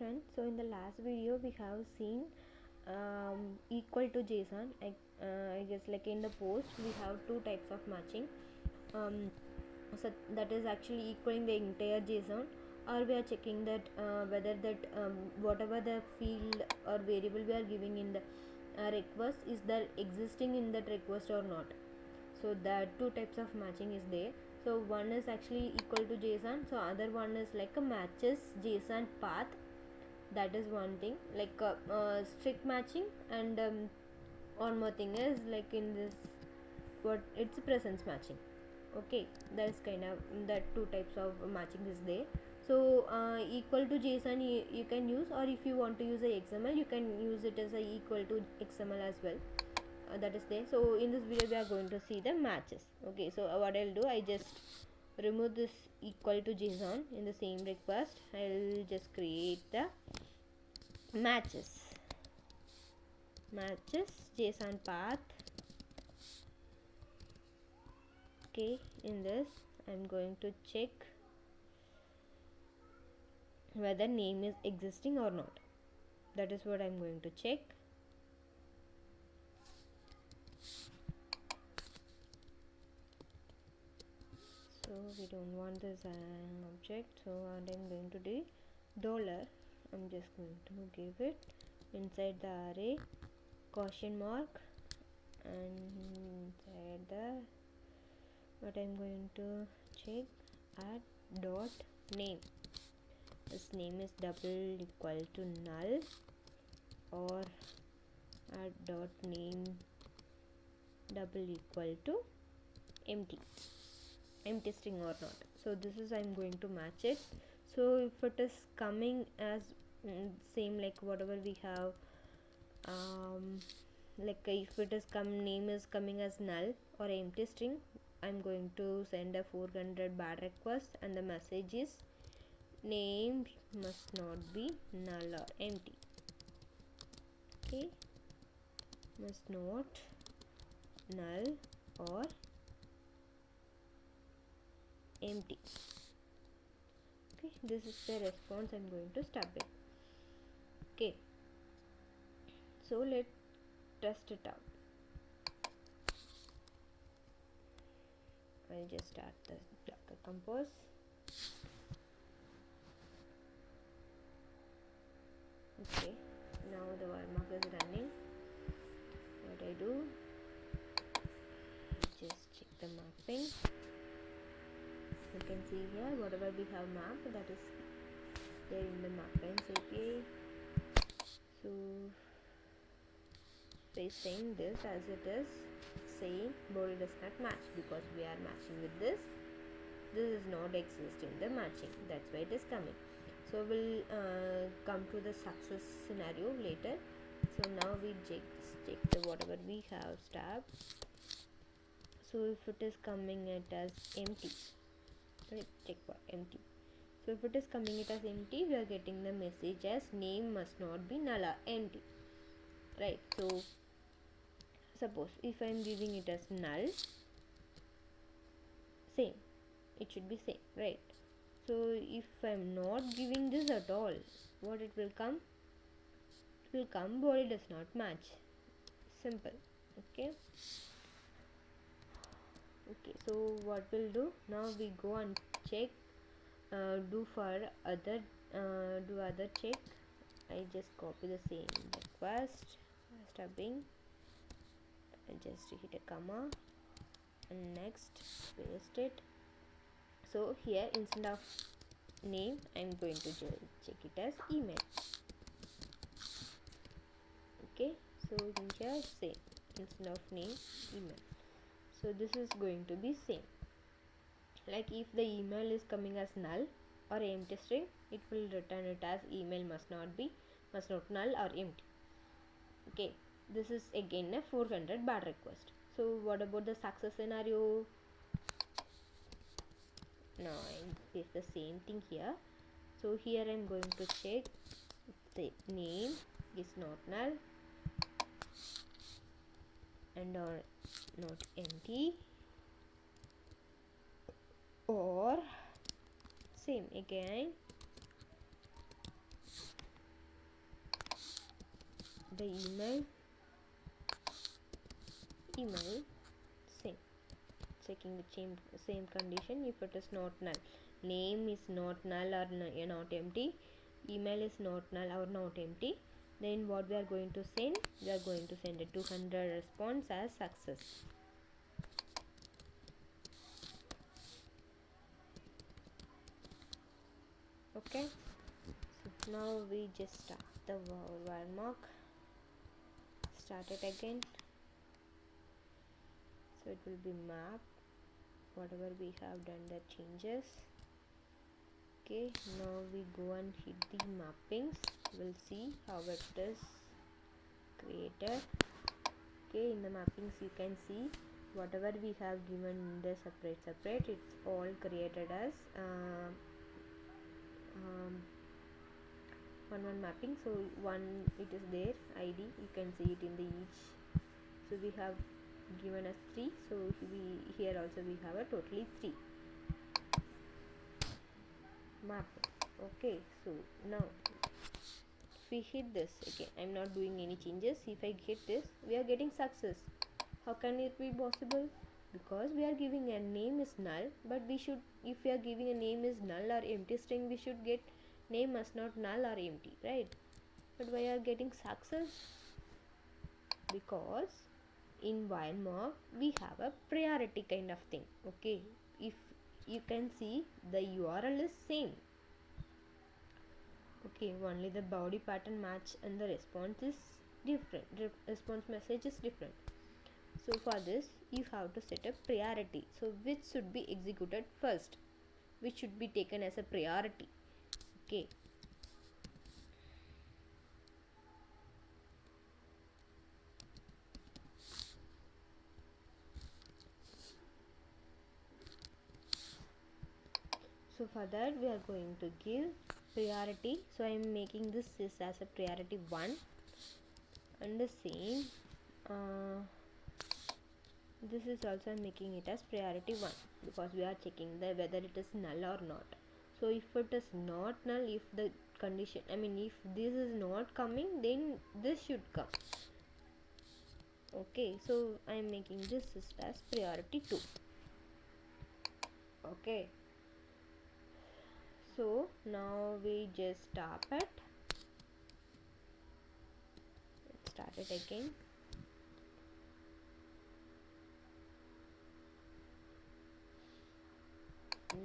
friends, so in the last video we have seen equal to JSON. I guess like in the post we have two types of matching. So that is actually equaling the entire JSON, or we are checking that whether that whatever the field or variable we are giving in the request is that existing in that request or not. So that two types of matching is there. So one is actually equal to JSON, so other one is like a matches JSON path. That is one thing, like strict matching. And one more thing is like in this, what it's presence matching. Okay, that's kind of that two types of matching is there. So equal to JSON you can use, or if you want to use a XML you can use it as a equal to XML as well. That is there. So in this video we are going to see the matches. Okay, so what I'll do, I just remove this equal to JSON. In the same request I'll just create the matches JSON path. Okay, in this I'm going to check whether name is existing or not. That is what I'm going to check. So we don't want this object, so what I'm going to do, dollar, I'm just going to give it inside the array question mark, and inside the what I'm going to check add dot name. This name is double equal to null, or add dot name double equal to empty string or not. So this is I'm going to match it. So if it is coming as same like whatever we have, like if it is name is coming as null or empty string, I'm going to send a 400 bad request, and the message is name must not be null or empty. Okay, must not null or empty. Okay, this is the response I'm going to stub it. Okay, so let's test it out. I'll just start the Docker Compose. Okay, now the Wiremock is running. What I do, just check the mapping. You can see here whatever we have mapped, that is there in the Wiremock API. So saying this as it is, saying body does not match because we are matching with this. This is not exist in the matching, that's why it is coming. So we'll come to the success scenario later. So now we check the whatever we have stub. So if it is coming it as empty, right, check for empty. So if it is coming it as empty, we are getting the message as name must not be null or empty, right? So suppose if I am giving it as null, same, it should be same, right? So if I am not giving this at all, what it will come? It will come body does not match. Simple. Okay, so what we'll do now, we go and check, do other check. I just copy the same request, stubbing, I just hit a comma and next paste it. So here instead of name I'm going to check it as email. Okay, so here same, instead of name email. So this is going to be same. Like if the email is coming as null or empty string, it will return it as email must not null or empty. Okay, this is again a 400 bad request. So what about the success scenario? Now it's the same thing here. So here I'm going to check if the name is not null and or not empty, or same again the email same, checking the same condition. If it is not null, name is not null or not empty, email is not null or not empty, then what we are going to send? We are going to send a 200 response as success. Okay, so now we just start the Wiremock, start it again, so it will be map whatever we have done the changes. Okay, now we go and hit the mappings, we'll see how it is created. Okay, in the mappings you can see whatever we have given in the separate, it's all created as one mapping. So one, it is there id, you can see it in the each. So we have given us 3, so we here also we have a totally 3 map. Okay, so now if we hit this again, I'm not doing any changes, if I hit this, we are getting success. How can it be possible? Because we are giving a name is null, but we should, if we are giving a name is null or empty string, we should get name as not null or empty, right? But we are getting success because in Wiremock we have a priority kind of thing. Okay, if you can see the URL is same. Okay, only the body pattern match and the response is different, response message is different. So for this you have to set a priority, so which should be executed first, which should be taken as a priority. Okay, so for that we are going to give priority, so I am making this as a priority 1, and the same this is also making it as priority 1, because we are checking the whether it is null or not. So if it is not null, if the condition, if this is not coming, then this should come. Okay, so I am making this as priority 2. Okay, so now we just stop it, let's start it again.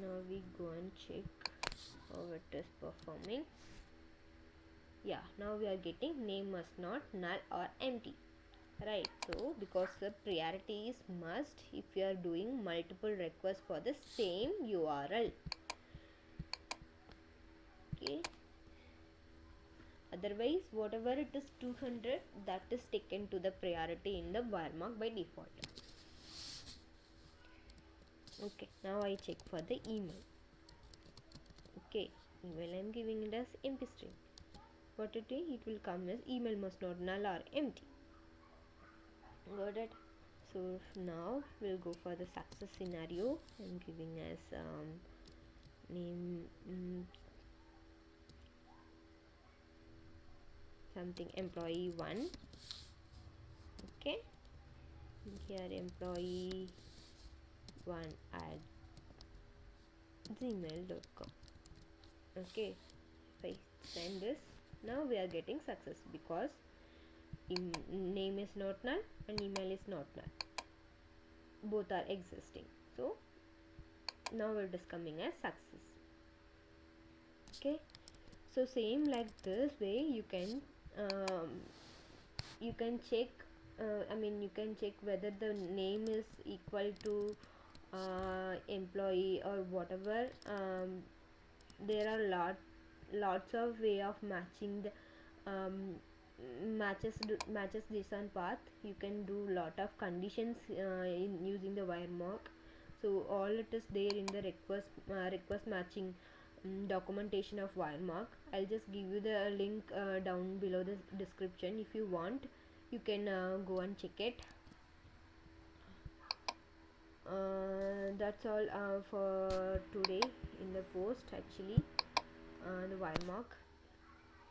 Now we go and check how it is performing. Yeah, now we are getting name must not null or empty, right? So because the priority is must if you are doing multiple requests for the same URL. Okay, otherwise whatever it is 200, that is taken to the priority in the Wiremock by default. Okay, now I check for the email. Okay, email I am giving it as empty string. What it will come as email must not null or empty. Got it? So now we'll go for the success scenario. I'm giving as name something employee 1. Okay, here employee 1 at gmail.com. okay, if I send this, now we are getting success because name is not null and email is not null, both are existing. So now it is coming as success. Okay, so same like this way you can check you can check whether the name is equal to employee or whatever. There are lots of way of matching the matches JSON path. You can do lot of conditions in using the Wiremock. So all it is there in the request matching documentation of Wiremock. I'll just give you the link down below the description. If you want, you can go and check it. That's all for today in the post, actually the Wiremock.